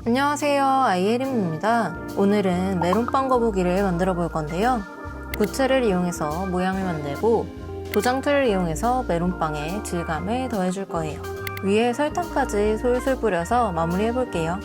안녕하세요, 아이예림입니다. 오늘은 메론빵 거북이를 만들어 볼 건데요. 부채를 이용해서 모양을 만들고 도장틀을 이용해서 메론빵에 질감을 더해줄 거예요. 위에 설탕까지 솔솔 뿌려서 마무리해 볼게요.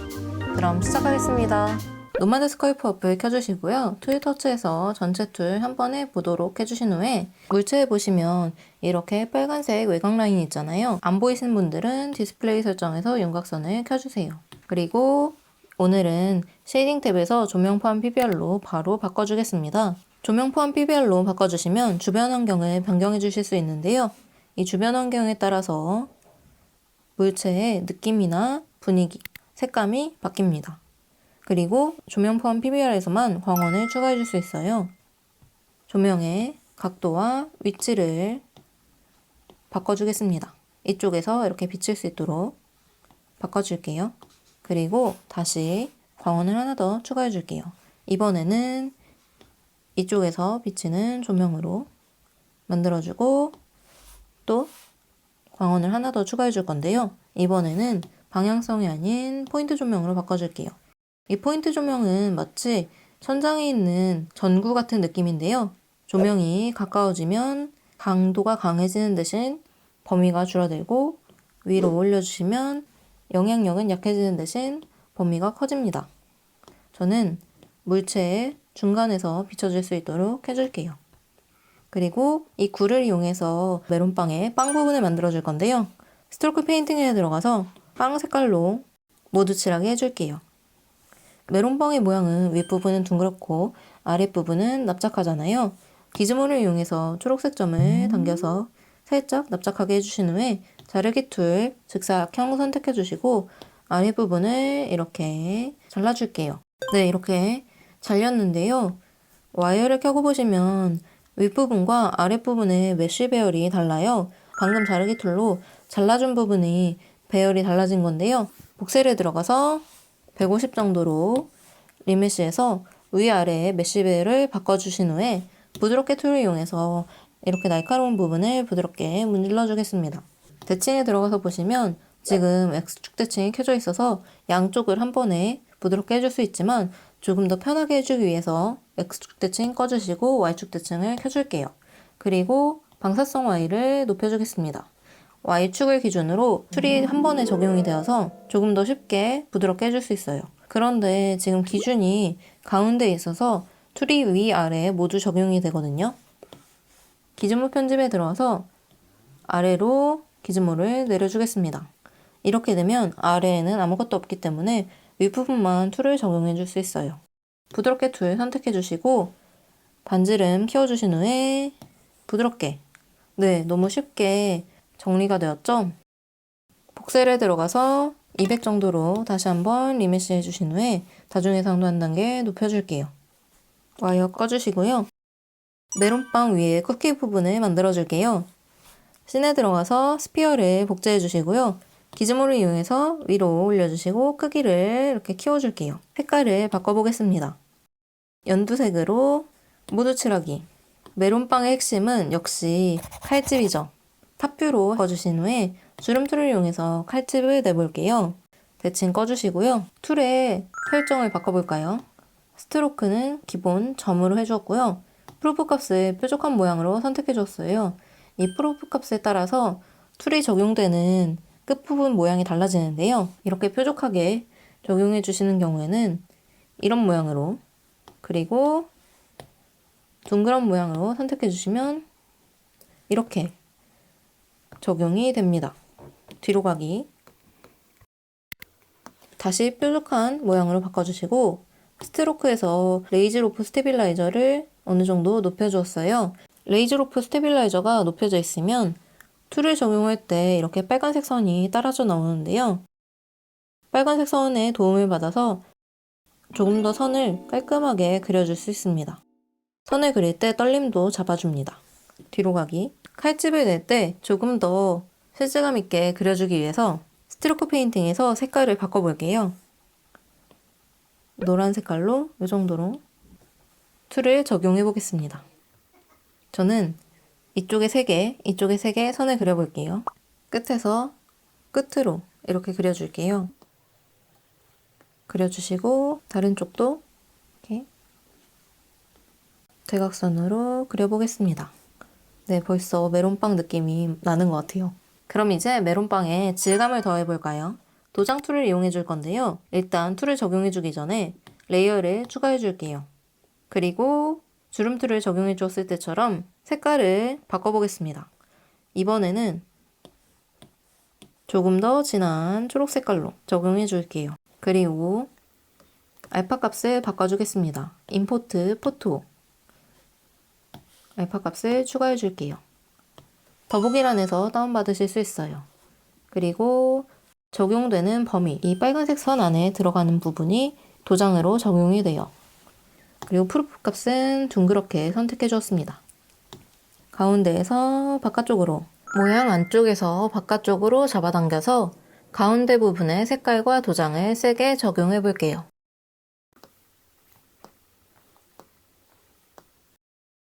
그럼 시작하겠습니다. 노마드 스컬프 어플 켜주시고요. 툴 터치해서 전체 툴 한 번에 보도록 해주신 후에 물체에 보시면 이렇게 빨간색 외곽 라인이 있잖아요. 안 보이시는 분들은 디스플레이 설정에서 윤곽선을 켜주세요. 그리고 오늘은 쉐이딩 탭에서 조명 포함 PBR로 바로 바꿔주겠습니다. 조명 포함 PBR로 바꿔주시면 주변 환경을 변경해 주실 수 있는데요. 이 주변 환경에 따라서 물체의 느낌이나 분위기, 색감이 바뀝니다. 그리고 조명 포함 PBR에서만 광원을 추가해 줄 수 있어요. 조명의 각도와 위치를 바꿔주겠습니다. 이쪽에서 이렇게 비칠 수 있도록 바꿔줄게요. 그리고 다시 광원을 하나 더 추가해 줄게요. 이번에는 이쪽에서 비치는 조명으로 만들어주고 또 광원을 하나 더 추가해 줄 건데요. 이번에는 방향성이 아닌 포인트 조명으로 바꿔줄게요. 이 포인트 조명은 마치 천장에 있는 전구 같은 느낌인데요. 조명이 가까워지면 강도가 강해지는 대신 범위가 줄어들고 위로 올려주시면 영향력은 약해지는 대신 범위가 커집니다. 저는 물체의 중간에서 비춰줄 수 있도록 해줄게요. 그리고 이 굴을 이용해서 메론빵의 빵 부분을 만들어 줄 건데요. 스트로크 페인팅에 들어가서 빵 색깔로 모두 칠하게 해줄게요. 메론빵의 모양은 윗부분은 둥그렇고 아랫부분은 납작하잖아요. 기즈모를 이용해서 초록색 점을 당겨서 살짝 납작하게 해주신 후에 자르기 툴 직사각형 선택해 주시고 아랫부분을 이렇게 잘라줄게요. 네, 이렇게 잘렸는데요. 와이어를 켜고 보시면 윗부분과 아랫부분의 메쉬 배열이 달라요. 방금 자르기 툴로 잘라준 부분이 배열이 달라진 건데요. 복셀에 들어가서 150 정도로 리메쉬해서 위아래의 메쉬 배열을 바꿔주신 후에 부드럽게 툴을 이용해서 이렇게 날카로운 부분을 부드럽게 문질러 주겠습니다. 대칭에 들어가서 보시면 지금 X축 대칭이 켜져 있어서 양쪽을 한 번에 부드럽게 해줄 수 있지만 조금 더 편하게 해주기 위해서 X축 대칭 꺼주시고 Y축 대칭을 켜줄게요. 그리고 방사성 Y를 높여주겠습니다. Y축을 기준으로 툴이 한 번에 적용이 되어서 조금 더 쉽게 부드럽게 해줄 수 있어요. 그런데 지금 기준이 가운데에 있어서 툴이 위아래 모두 적용이 되거든요. 기즈모 편집에 들어와서 아래로 기즈모를 내려주겠습니다. 이렇게 되면 아래에는 아무것도 없기 때문에 윗부분만 툴을 적용해 줄 수 있어요. 부드럽게 툴 선택해 주시고 반지름 키워주신 후에 부드럽게, 네, 너무 쉽게 정리가 되었죠? 복셀에 들어가서 200 정도로 다시 한번 리메쉬 해주신 후에 다중해상도 한 단계 높여줄게요. 와이어 꺼주시고요. 메론빵 위에 쿠키 부분을 만들어줄게요. 씬에 들어가서 스피어를 복제해주시고요. 기즈모를 이용해서 위로 올려주시고 크기를 이렇게 키워줄게요. 색깔을 바꿔보겠습니다. 연두색으로 모두 칠하기. 메론빵의 핵심은 역시 칼집이죠. 탑뷰로 바꿔주신 후에 주름툴을 이용해서 칼집을 내볼게요. 대칭 꺼주시고요. 툴의 설정을 바꿔볼까요? 스트로크는 기본 점으로 해주었고요. 프로프 값을 뾰족한 모양으로 선택해줬어요. 이 프로프 값에 따라서 툴이 적용되는 끝부분 모양이 달라지는데요. 이렇게 뾰족하게 적용해 주시는 경우에는 이런 모양으로, 그리고 둥그런 모양으로 선택해 주시면 이렇게 적용이 됩니다. 뒤로 가기. 다시 뾰족한 모양으로 바꿔주시고 스트로크에서 레이즈로프 스테빌라이저를 어느 정도 높여주었어요. 레이즈로프 스테빌라이저가 높여져 있으면 툴을 적용할 때 이렇게 빨간색 선이 따라져 나오는데요. 빨간색 선에 도움을 받아서 조금 더 선을 깔끔하게 그려줄 수 있습니다. 선을 그릴 때 떨림도 잡아줍니다. 뒤로 가기. 칼집을 낼 때 조금 더 실제감 있게 그려주기 위해서 스트로크 페인팅에서 색깔을 바꿔볼게요. 노란 색깔로 이 정도로 툴을 적용해 보겠습니다. 저는 이쪽에 3개, 이쪽에 3개 선을 그려볼게요. 끝에서 끝으로 이렇게 그려줄게요. 그려주시고 다른 쪽도 이렇게 대각선으로 그려보겠습니다. 네, 벌써 메론빵 느낌이 나는 것 같아요. 그럼 이제 메론빵에 질감을 더해볼까요? 도장 툴을 이용해 줄 건데요. 일단 툴을 적용해 주기 전에 레이어를 추가해 줄게요. 그리고 주름 툴을 적용해 줬을 때처럼 색깔을 바꿔보겠습니다. 이번에는 조금 더 진한 초록 색깔로 적용해 줄게요. 그리고 알파 값을 바꿔주겠습니다. 임포트 포토 알파 값을 추가해 줄게요. 더보기란에서 다운받으실 수 있어요. 그리고 적용되는 범위, 이 빨간색 선 안에 들어가는 부분이 도장으로 적용이 돼요. 그리고 프루프 값은 둥그렇게 선택해 주었습니다. 가운데에서 바깥쪽으로, 모양 안쪽에서 바깥쪽으로 잡아당겨서 가운데 부분의 색깔과 도장을 세게 적용해 볼게요.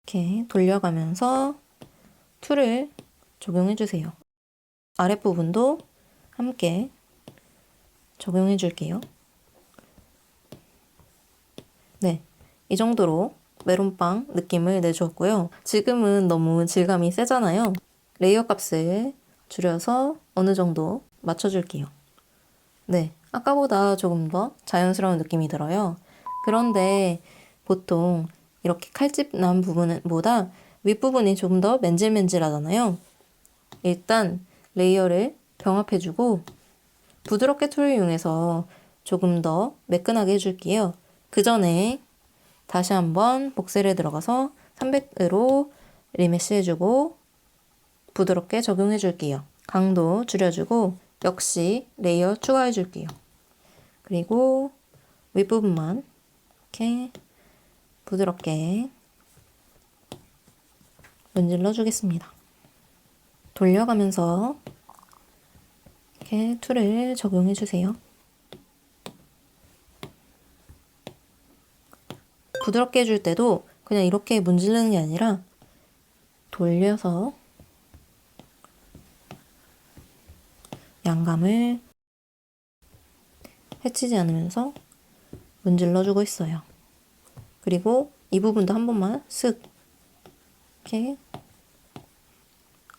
이렇게 돌려가면서 툴을 적용해 주세요. 아랫부분도 함께 적용해 줄게요. 네, 이 정도로 메론빵 느낌을 내주었고요. 지금은 너무 질감이 세잖아요. 레이어 값을 줄여서 어느 정도 맞춰줄게요. 네, 아까보다 조금 더 자연스러운 느낌이 들어요. 그런데 보통 이렇게 칼집 난 부분보다 윗부분이 조금 더 맨질맨질하잖아요. 일단 레이어를 병합해주고 부드럽게 툴을 이용해서 조금 더 매끈하게 해줄게요. 그 전에 다시 한번 복셀에 들어가서 300으로 리메시 해주고 부드럽게 적용해 줄게요. 강도 줄여주고 역시 레이어 추가해 줄게요. 그리고 윗부분만 이렇게 부드럽게 문질러 주겠습니다. 돌려가면서 이렇게 툴을 적용해 주세요. 부드럽게 해줄 때도 그냥 이렇게 문지르는 게 아니라 돌려서 양감을 해치지 않으면서 문질러주고 있어요. 그리고 이 부분도 한 번만 쓱 이렇게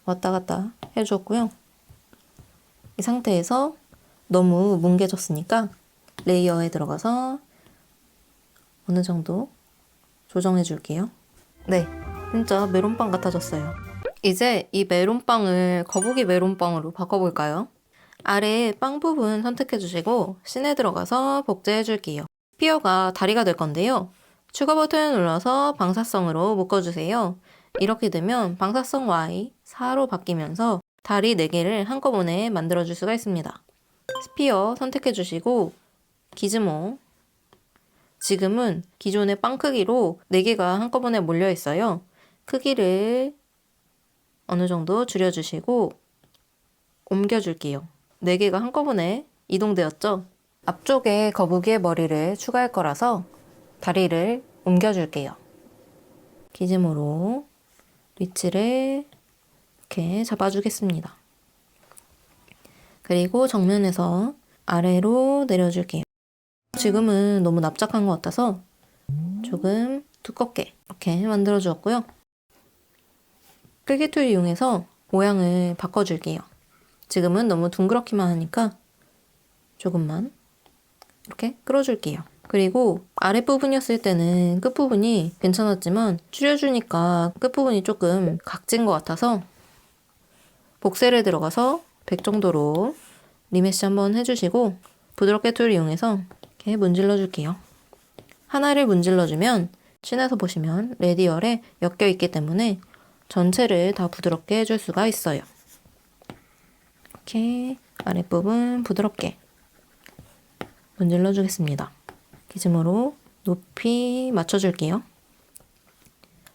왔다 갔다 해주었고요. 이 상태에서 너무 뭉개졌으니까 레이어에 들어가서 어느 정도 조정해 줄게요. 네, 진짜 메론빵 같아졌어요. 이제 이 메론빵을 거북이 메론빵으로 바꿔볼까요? 아래 빵 부분 선택해 주시고 씬에 들어가서 복제해 줄게요. 스피어가 다리가 될 건데요. 추가 버튼을 눌러서 방사성으로 묶어주세요. 이렇게 되면 방사성 Y 4로 바뀌면서 다리 4개를 한꺼번에 만들어줄 수가 있습니다. 스피어 선택해 주시고 기즈모, 지금은 기존의 빵 크기로 4개가 한꺼번에 몰려 있어요. 크기를 어느 정도 줄여주시고 옮겨줄게요. 4개가 한꺼번에 이동되었죠? 앞쪽에 거북이의 머리를 추가할 거라서 다리를 옮겨줄게요. 기즈모로 위치를 이렇게 잡아주겠습니다. 그리고 정면에서 아래로 내려줄게요. 지금은 너무 납작한 것 같아서 조금 두껍게 이렇게 만들어 주었고요. 끌기 툴 이용해서 모양을 바꿔줄게요. 지금은 너무 둥그렇기만 하니까 조금만 이렇게 끌어줄게요. 그리고 아랫부분이었을 때는 끝부분이 괜찮았지만 줄여주니까 끝부분이 조금 각진 것 같아서 복셀에 들어가서 100 정도로 리메시 한번 해주시고 부드럽게 툴을 이용해서 이렇게 문질러 줄게요. 하나를 문질러주면 씬에서 보시면 레디얼에 엮여 있기 때문에 전체를 다 부드럽게 해줄 수가 있어요. 이렇게 아랫부분 부드럽게 문질러 주겠습니다. 기즈모로 높이 맞춰줄게요.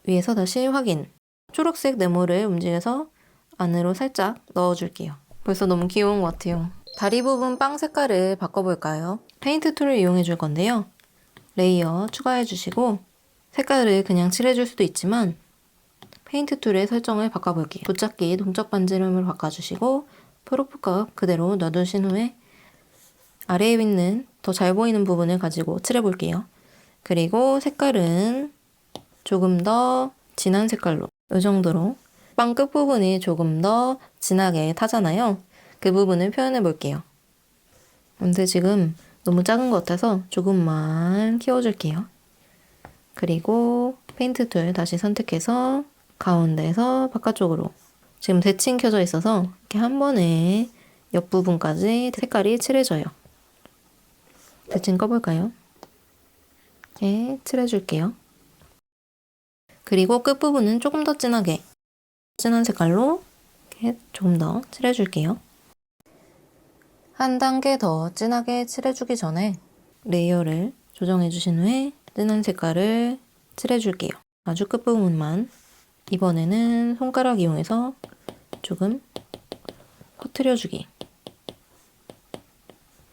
위에서 다시 확인. 초록색 네모를 움직여서 안으로 살짝 넣어줄게요. 벌써 너무 귀여운 것 같아요. 다리 부분 빵 색깔을 바꿔볼까요? 페인트 툴을 이용해 줄 건데요. 레이어 추가해 주시고 색깔을 그냥 칠해줄 수도 있지만 페인트 툴의 설정을 바꿔볼게요. 붙잡기 동적 반지름을 바꿔주시고 프로프 값 그대로 놔두신 후에 아래에 있는 더 잘 보이는 부분을 가지고 칠해볼게요. 그리고 색깔은 조금 더 진한 색깔로 이 정도로 빵 끝부분이 조금 더 진하게 타잖아요. 그 부분을 표현해 볼게요. 근데 지금 너무 작은 것 같아서 조금만 키워줄게요. 그리고 페인트 툴 다시 선택해서 가운데에서 바깥쪽으로 지금 대칭 켜져 있어서 이렇게 한 번에 옆부분까지 색깔이 칠해져요. 대칭 꺼볼까요? 이렇게 칠해줄게요. 그리고 끝부분은 조금 더 진하게 진한 색깔로 이렇게 조금 더 칠해줄게요. 한 단계 더 진하게 칠해주기 전에 레이어를 조정해주신 후에 진한 색깔을 칠해줄게요. 아주 끝부분만. 이번에는 손가락 이용해서 조금 퍼뜨려주기.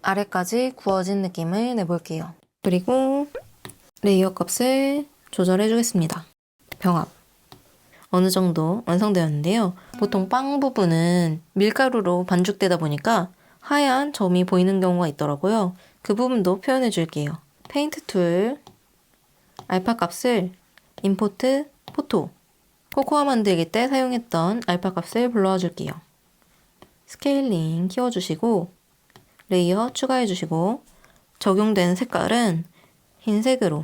아래까지 구워진 느낌을 내볼게요. 그리고 레이어 값을 조절해주겠습니다. 병합. 어느 정도 완성되었는데요. 보통 빵 부분은 밀가루로 반죽되다 보니까 하얀 점이 보이는 경우가 있더라고요. 그 부분도 표현해 줄게요. 페인트 툴, 알파 값을 임포트, 포토. 코코아 만들기 때 사용했던 알파 값을 불러와 줄게요. 스케일링 키워주시고 레이어 추가해주시고 적용된 색깔은 흰색으로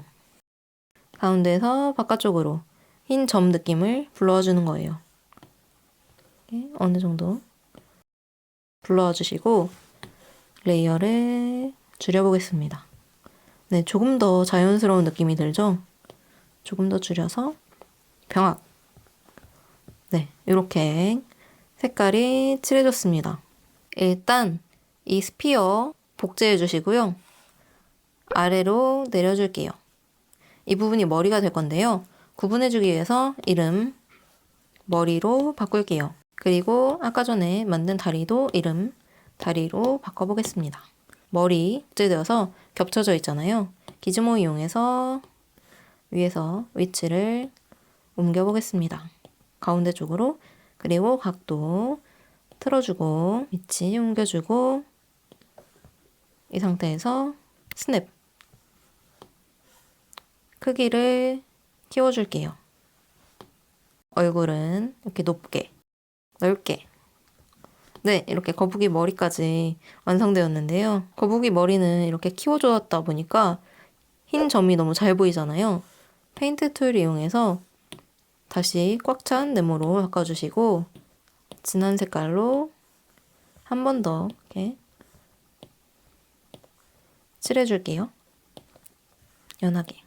가운데에서 바깥쪽으로 흰 점 느낌을 불러와 주는 거예요. 어느 정도 불러와 주시고 레이어를 줄여보겠습니다. 네, 조금 더 자연스러운 느낌이 들죠? 조금 더 줄여서 병합. 네, 이렇게 색깔이 칠해졌습니다. 일단 이 스피어 복제해 주시고요. 아래로 내려줄게요. 이 부분이 머리가 될 건데요. 구분해주기 위해서 이름 머리로 바꿀게요. 그리고 아까 전에 만든 다리도 이름 다리로 바꿔보겠습니다. 머리 복제되어서 겹쳐져 있잖아요. 기즈모 이용해서 위에서 위치를 옮겨보겠습니다. 가운데 쪽으로. 그리고 각도 틀어주고 위치 옮겨주고 이 상태에서 스냅 크기를 키워줄게요. 얼굴은 이렇게 높게 넓게. 네, 이렇게 거북이 머리까지 완성되었는데요. 거북이 머리는 이렇게 키워주었다 보니까 흰 점이 너무 잘 보이잖아요. 페인트 툴 이용해서 다시 꽉 찬 네모로 바꿔주시고 진한 색깔로 한 번 더 이렇게 칠해줄게요. 연하게.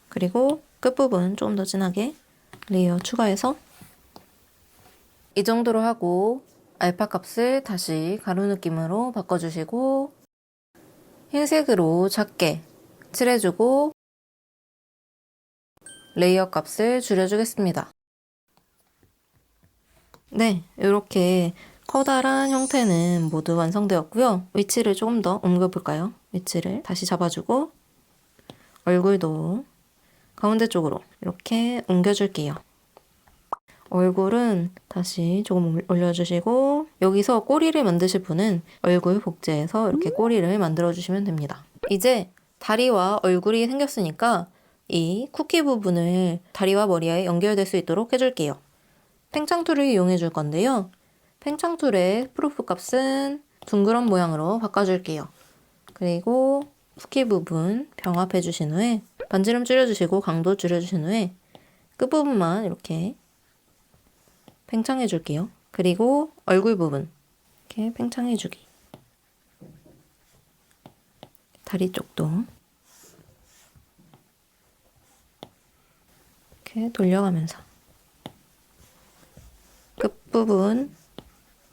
그리고 끝부분 조금 더 진하게 레이어 추가해서 이 정도로 하고 알파 값을 다시 가루 느낌으로 바꿔주시고 흰색으로 작게 칠해주고 레이어 값을 줄여주겠습니다. 네, 이렇게 커다란 형태는 모두 완성되었고요. 위치를 조금 더 옮겨볼까요? 위치를 다시 잡아주고 얼굴도 가운데 쪽으로 이렇게 옮겨줄게요. 얼굴은 다시 조금 올려주시고 여기서 꼬리를 만드실 분은 얼굴 복제해서 이렇게 꼬리를 만들어주시면 됩니다. 이제 다리와 얼굴이 생겼으니까 이 쿠키 부분을 다리와 머리에 연결될 수 있도록 해줄게요. 팽창 툴을 이용해 줄 건데요. 팽창 툴의 프루프 값은 둥그런 모양으로 바꿔줄게요. 그리고 쿠키 부분 병합해 주신 후에 반지름 줄여주시고 강도 줄여주신 후에 끝부분만 이렇게 팽창해 줄게요. 그리고 얼굴 부분 이렇게 팽창해 주기. 다리 쪽도 이렇게 돌려가면서 끝부분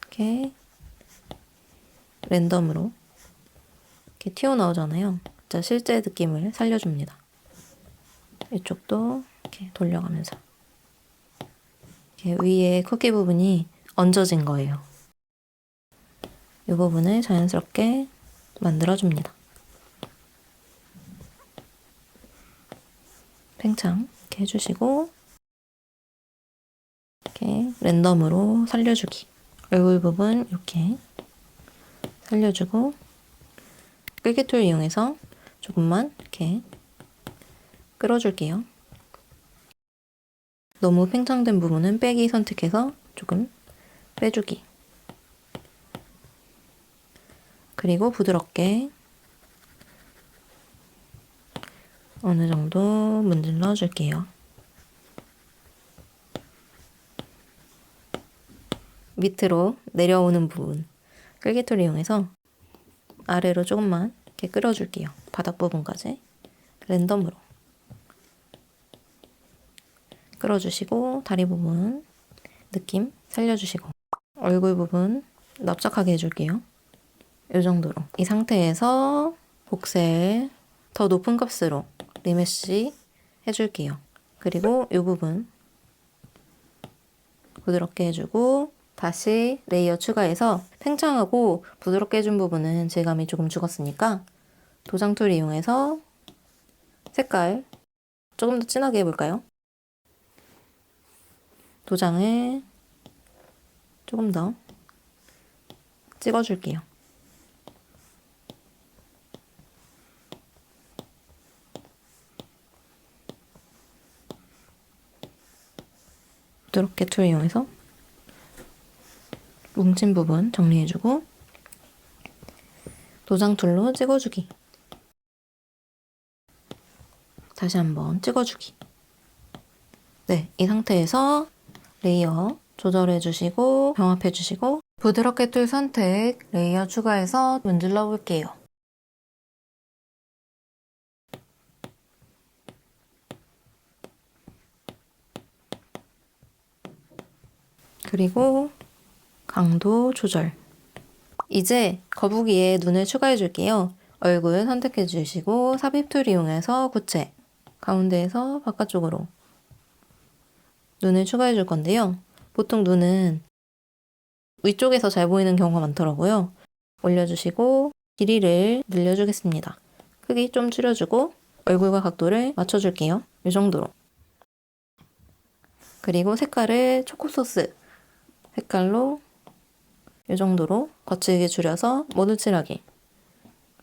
이렇게 랜덤으로 이렇게 튀어나오잖아요. 진짜 실제 느낌을 살려줍니다. 이쪽도 이렇게 돌려가면서 이렇게 위에 쿠키 부분이 얹어진 거예요. 이 부분을 자연스럽게 만들어줍니다. 팽창 이렇게 해주시고 이렇게 랜덤으로 살려주기. 얼굴 부분 이렇게 살려주고 끌기 툴 이용해서 조금만 이렇게 끌어줄게요. 너무 팽창된 부분은 빼기 선택해서 조금 빼주기. 그리고 부드럽게 어느 정도 문질러 줄게요. 밑으로 내려오는 부분 끌기툴을 이용해서 아래로 조금만 이렇게 끌어줄게요. 바닥 부분까지 랜덤으로 끌어주시고 다리 부분 느낌 살려주시고 얼굴 부분 납작하게 해줄게요. 이 정도로. 이 상태에서 복셀 더 높은 값으로 리메쉬 해줄게요. 그리고 이 부분 부드럽게 해주고 다시 레이어 추가해서 팽창하고 부드럽게 해준 부분은 질감이 조금 죽었으니까 도장 툴 이용해서 색깔 조금 더 진하게 해볼까요? 도장을 조금 더 찍어줄게요. 부드럽게 툴 이용해서 뭉친 부분 정리해주고 도장 툴로 찍어주기. 다시 한번 찍어주기. 네, 이 상태에서 레이어 조절해주시고 병합해주시고 부드럽게 툴 선택, 레이어 추가해서 문질러 볼게요. 그리고 강도 조절. 이제 거북이에 눈을 추가해 줄게요. 얼굴 선택해 주시고 삽입 툴 이용해서 구체 가운데에서 바깥쪽으로 눈을 추가해 줄 건데요. 보통 눈은 위쪽에서 잘 보이는 경우가 많더라고요. 올려주시고 길이를 늘려주겠습니다. 크기 좀 줄여주고 얼굴과 각도를 맞춰줄게요. 이 정도로. 그리고 색깔을 초코소스 색깔로 이 정도로 거칠게 줄여서 모두칠하게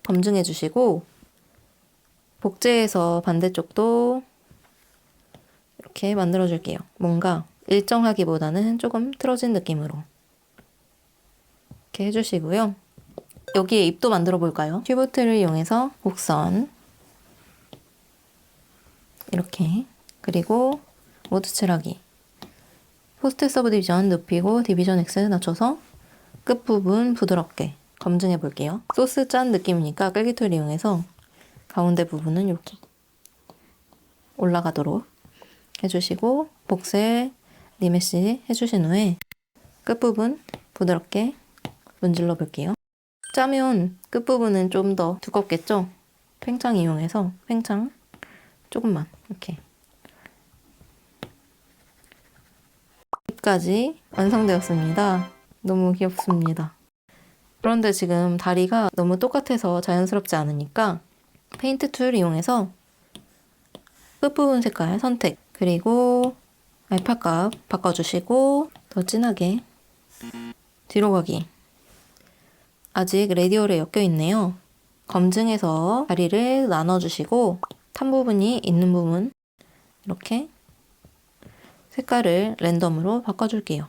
검증해 주시고 복제해서 반대쪽도 이렇게 만들어 줄게요. 뭔가 일정하기보다는 조금 틀어진 느낌으로 이렇게 해주시고요. 여기에 입도 만들어 볼까요? 큐브틀을 이용해서 곡선 이렇게 그리고 모두칠하기 포스트 서브 디비전 눕히고 디비전 X 낮춰서 끝부분 부드럽게 검증해 볼게요. 소스 짠 느낌이니까 끌기 툴 이용해서 가운데 부분은 이렇게 올라가도록 해주시고 복셀 리메쉬 해주신 후에 끝부분 부드럽게 문질러 볼게요. 짜면 끝부분은 좀 더 두껍겠죠? 팽창 이용해서 팽창 조금만 이렇게 입까지 완성되었습니다. 너무 귀엽습니다. 그런데 지금 다리가 너무 똑같아서 자연스럽지 않으니까 페인트 툴 이용해서 끝부분 색깔 선택 그리고 알파값 바꿔주시고 더 진하게 뒤로 가기. 아직 레디얼에 엮여 있네요. 검증해서 다리를 나눠주시고 탄 부분이 있는 부분 이렇게 색깔을 랜덤으로 바꿔줄게요.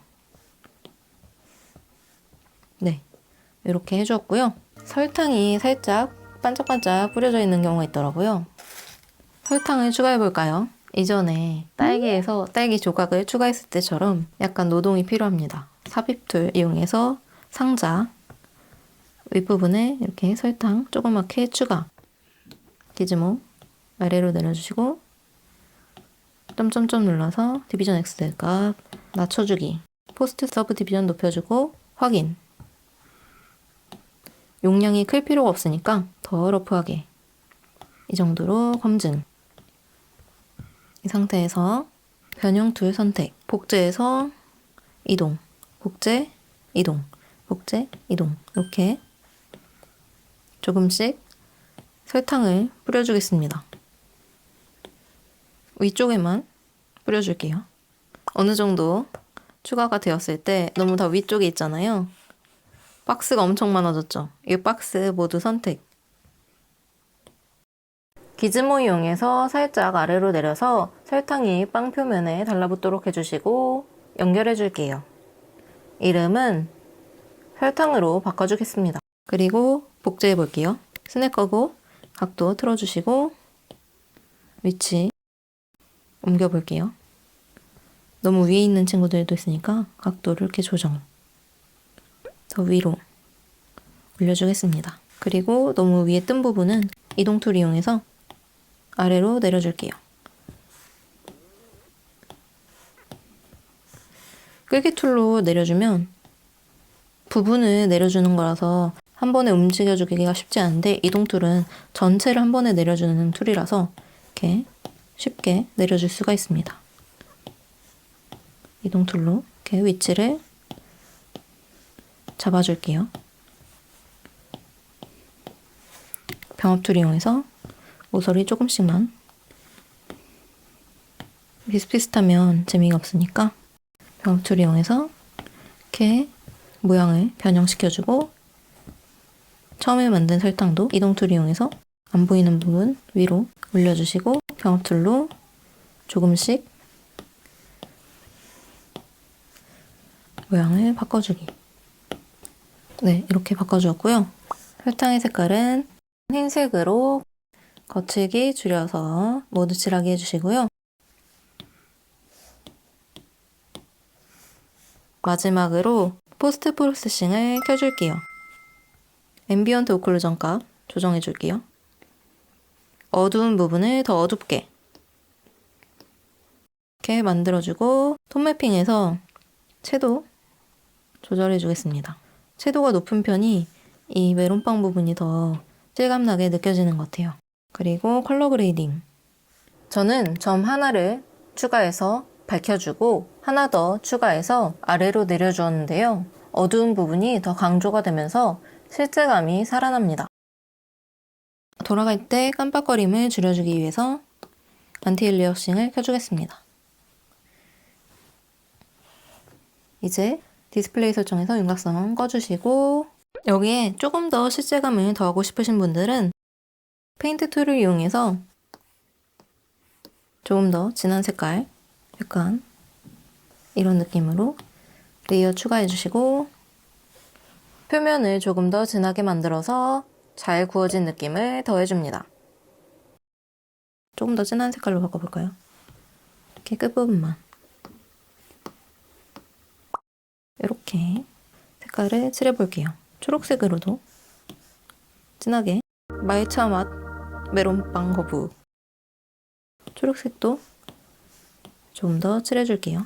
네, 이렇게 해주었고요. 설탕이 살짝 반짝반짝 뿌려져 있는 경우가 있더라고요. 설탕을 추가해볼까요? 이전에 딸기에서 딸기 조각을 추가했을 때처럼 약간 노동이 필요합니다. 삽입 툴 이용해서 상자 윗부분에 이렇게 설탕 조그맣게 추가 기즈모 아래로 내려주시고 점점점 눌러서 디비전 X 값 낮춰주기 포스트 서브 디비전 높여주고 확인 용량이 클 필요가 없으니까 더 러프하게 이 정도로 검증. 이 상태에서 변형 툴 선택 복제해서 이동 복제 이동 복제 이동 이렇게 조금씩 설탕을 뿌려주겠습니다. 위쪽에만 뿌려줄게요. 어느 정도 추가가 되었을 때 너무 다 위쪽에 있잖아요. 박스가 엄청 많아졌죠. 이 박스 모두 선택 기즈모 이용해서 살짝 아래로 내려서 설탕이 빵 표면에 달라붙도록 해주시고 연결해 줄게요. 이름은 설탕으로 바꿔주겠습니다. 그리고 복제해 볼게요. 스냅 거고 각도 틀어주시고 위치 옮겨 볼게요. 너무 위에 있는 친구들도 있으니까 각도를 이렇게 조정. 더 위로 올려주겠습니다. 그리고 너무 위에 뜬 부분은 이동 툴 이용해서 아래로 내려줄게요. 끌기 툴로 내려주면 부분을 내려주는 거라서 한 번에 움직여주기가 쉽지 않은데 이동 툴은 전체를 한 번에 내려주는 툴이라서 이렇게 쉽게 내려줄 수가 있습니다. 이동 툴로 이렇게 위치를 잡아줄게요. 병합 툴 이용해서 모서리 조금씩만 비슷비슷하면 재미가 없으니까 병합 툴 이용해서 이렇게 모양을 변형시켜주고 처음에 만든 설탕도 이동 툴 이용해서 안 보이는 부분 위로 올려주시고 병합 툴로 조금씩 모양을 바꿔주기. 네, 이렇게 바꿔주었고요. 설탕의 색깔은 흰색으로 거칠게 줄여서 모두 칠하게 해주시고요. 마지막으로 포스트 프로세싱을 켜줄게요. 앰비언트 오클루전 값 조정해줄게요. 어두운 부분을 더 어둡게 이렇게 만들어주고 톤 매핑에서 채도 조절해주겠습니다. 채도가 높은 편이 이 메론빵 부분이 더 실감나게 느껴지는 것 같아요. 그리고 컬러 그레이딩. 저는 점 하나를 추가해서 밝혀주고 하나 더 추가해서 아래로 내려주었는데요. 어두운 부분이 더 강조가 되면서 실제감이 살아납니다. 돌아갈 때 깜빡거림을 줄여주기 위해서 안티엘리어싱을 켜주겠습니다. 이제 디스플레이 설정에서 윤곽선 꺼주시고 여기에 조금 더 실제감을 더하고 싶으신 분들은 페인트 툴을 이용해서 조금 더 진한 색깔, 약간 이런 느낌으로 레이어 추가해주시고 표면을 조금 더 진하게 만들어서 잘 구워진 느낌을 더해줍니다. 조금 더 진한 색깔로 바꿔볼까요? 이렇게 끝부분만 이렇게 색깔을 칠해볼게요. 초록색으로도 진하게 말차 맛 메론빵 거부 초록색도 좀 더 칠해줄게요.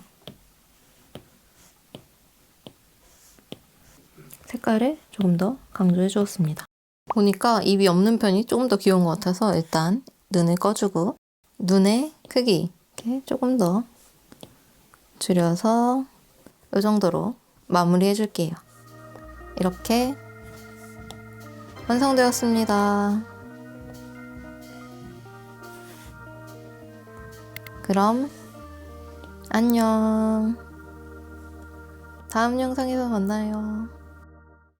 색깔을 조금 더 강조해 주었습니다. 보니까 입이 없는 편이 조금 더 귀여운 것 같아서 일단 눈을 꺼주고 눈의 크기 이렇게 조금 더 줄여서 이 정도로 마무리해 줄게요. 이렇게 완성되었습니다. 그럼 안녕. 다음 영상에서 만나요.